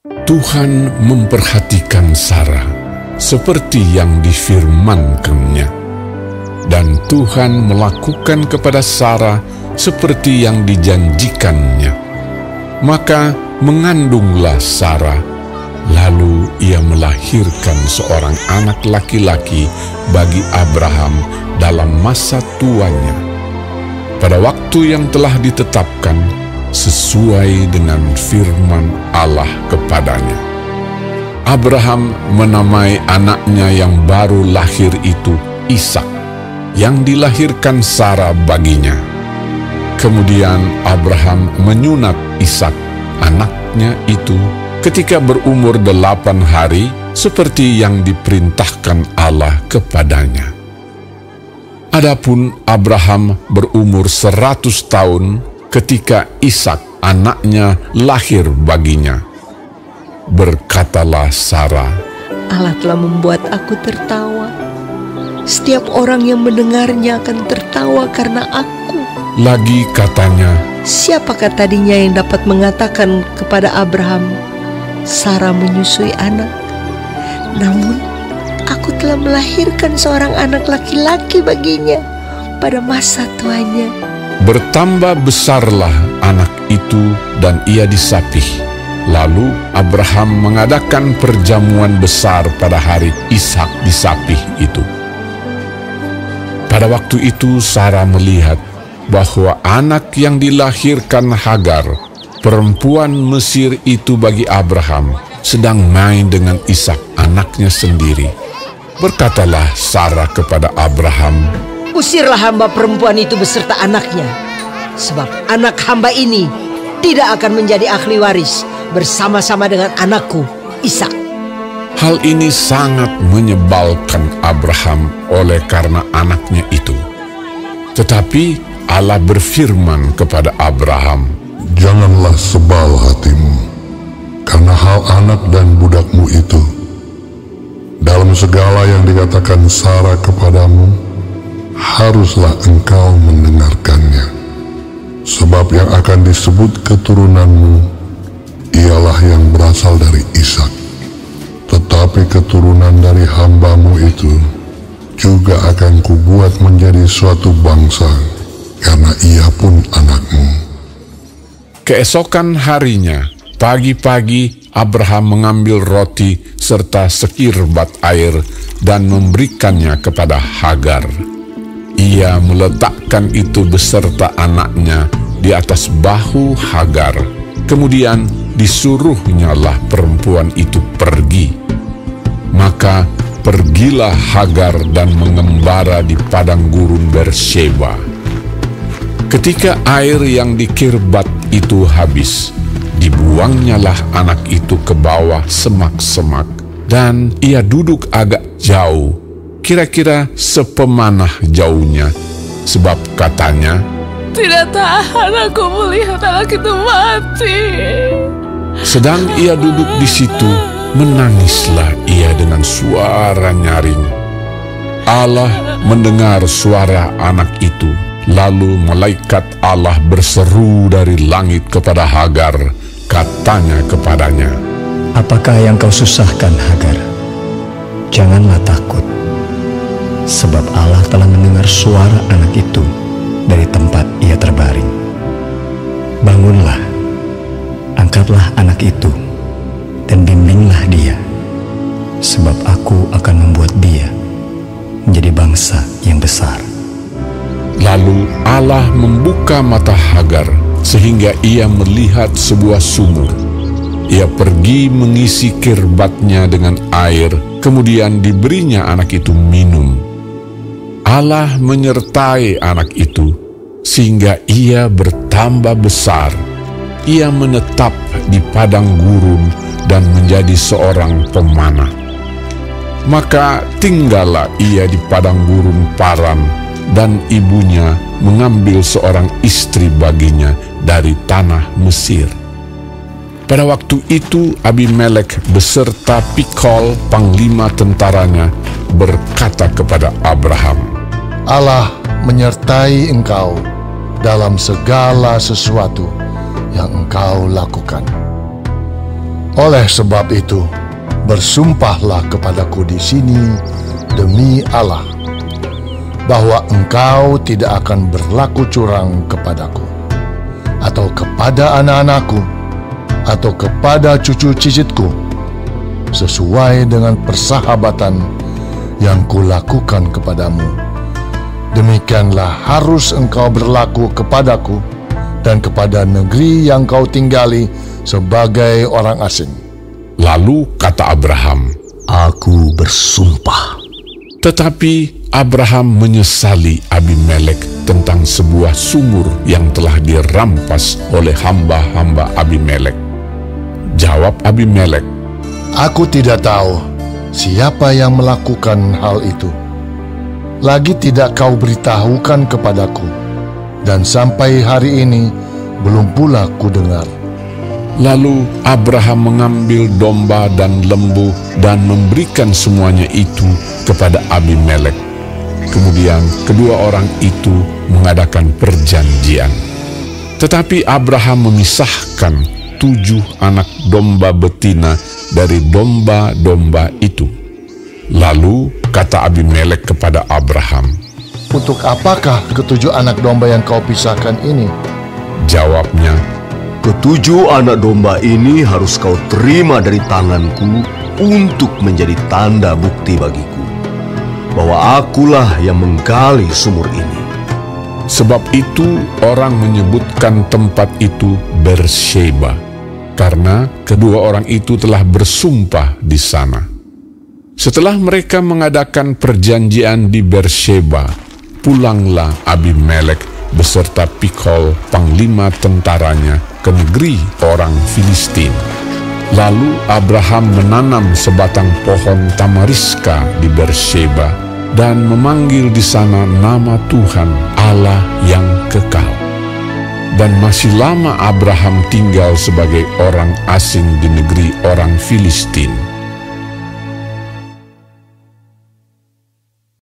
Tuhan memperhatikan Sarah seperti yang difirmankannya, dan Tuhan melakukan kepada Sarah seperti yang dijanjikannya. Maka mengandunglah Sarah, lalu ia melahirkan seorang anak laki-laki bagi Abraham dalam masa tuanya, pada waktu yang telah ditetapkan sesuai dengan firman Allah kepadanya. Abraham menamai anaknya yang baru lahir itu Ishak, yang dilahirkan Sarah baginya. Kemudian Abraham menyunat Ishak, anaknya itu, ketika berumur 8 hari, seperti yang diperintahkan Allah kepadanya. Adapun Abraham berumur 100 tahun ketika Ishak anaknya lahir baginya. Berkatalah Sarah, Allah telah membuat aku tertawa. Setiap orang yang mendengarnya akan tertawa karena aku. Lagi katanya, siapakah tadinya yang dapat mengatakan kepada Abraham, Sarah menyusui anak? Namun aku telah melahirkan seorang anak laki-laki baginya pada masa tuanya. Bertambah besarlah anak itu dan ia disapih. Lalu Abraham mengadakan perjamuan besar pada hari Ishak disapih itu. Pada waktu itu Sarah melihat bahwa anak yang dilahirkan Hagar, perempuan Mesir itu bagi Abraham, sedang main dengan Ishak anaknya sendiri. Berkatalah Sarah kepada Abraham, usirlah hamba perempuan itu beserta anaknya, sebab anak hamba ini tidak akan menjadi ahli waris bersama-sama dengan anakku Ishak. Hal ini sangat menyebalkan Abraham oleh karena anaknya itu. Tetapi Allah berfirman kepada Abraham, janganlah sebal hatimu karena hal anak dan budakmu itu. Dalam segala yang dikatakan Sarah kepadamu, haruslah engkau mendengarkannya. Sebab yang akan disebut keturunanmu ialah yang berasal dari Ishak. Tetapi keturunan dari hambamu itu juga akan kubuat menjadi suatu bangsa, karena ia pun anakmu. Keesokan harinya, pagi-pagi Abraham mengambil roti serta sekirbat air dan memberikannya kepada Hagar. Ia meletakkan itu beserta anaknya di atas bahu Hagar. Kemudian disuruhnyalah perempuan itu pergi. Maka pergilah Hagar dan mengembara di padang gurun Beersheba. Ketika air yang dikirbat itu habis, dibuangnyalah anak itu ke bawah semak-semak, dan ia duduk agak jauh, kira-kira sepemanah jauhnya, sebab katanya, tidak tahan aku melihat anak itu mati. Sedang ia duduk di situ, menangislah ia dengan suara nyaring. Allah mendengar suara anak itu. Lalu malaikat Allah berseru dari langit kepada Hagar, katanya kepadanya, apakah yang kau susahkan, Hagar? Janganlah takut, sebab Allah telah mendengar suara anak itu dari tempat ia terbaring. Bangunlah, angkatlah anak itu, dan bimbinglah dia, sebab aku akan membuat dia menjadi bangsa yang besar. Lalu Allah membuka mata Hagar, sehingga ia melihat sebuah sumur. Ia pergi mengisi kirbatnya dengan air, kemudian diberinya anak itu minum. Allah menyertai anak itu, sehingga ia bertambah besar. Ia menetap di padang gurun dan menjadi seorang pemanah. Maka tinggallah ia di padang gurun Paran, dan ibunya mengambil seorang istri baginya dari tanah Mesir. Pada waktu itu Abimelek beserta Pikol, panglima tentaranya, berkata kepada Abraham, Allah menyertai engkau dalam segala sesuatu yang engkau lakukan. Oleh sebab itu, bersumpahlah kepadaku di sini demi Allah, bahwa engkau tidak akan berlaku curang kepadaku, atau kepada anak-anakku, atau kepada cucu cicitku, sesuai dengan persahabatan yang kulakukan kepadamu. Demikianlah harus engkau berlaku kepadaku dan kepada negeri yang kau tinggali sebagai orang asing. Lalu kata Abraham, Aku bersumpah. tetapi Abraham menyesali Abimelek tentang sebuah sumur yang telah dirampas oleh hamba-hamba Abimelek. Jawab Abimelek, Aku tidak tahu siapa yang melakukan hal itu. Lagi tidak kau beritahukan kepadaku, dan sampai hari ini belum pula ku dengar. Lalu Abraham mengambil domba dan lembu dan memberikan semuanya itu kepada Abimelek. Kemudian kedua orang itu mengadakan perjanjian. Tetapi Abraham memisahkan 7 anak domba betina dari domba-domba itu. Lalu kata Abimelek kepada Abraham, Untuk apakah ke-7 anak domba yang kau pisahkan ini? Jawabnya, Ke-7 anak domba ini harus kau terima dari tanganku untuk menjadi tanda bukti bagiku bahwa akulah yang menggali sumur ini. sebab itu orang menyebutkan tempat itu Bersheba, karena kedua orang itu telah bersumpah di sana. Setelah mereka mengadakan perjanjian di Bersheba, pulanglah Abimelek beserta Pikhol, panglima tentaranya, ke negeri orang Filistin. Lalu Abraham menanam sebatang pohon tamariska di Bersheba dan memanggil di sana nama Tuhan Allah yang kekal. Dan masih lama Abraham tinggal sebagai orang asing di negeri orang Filistin.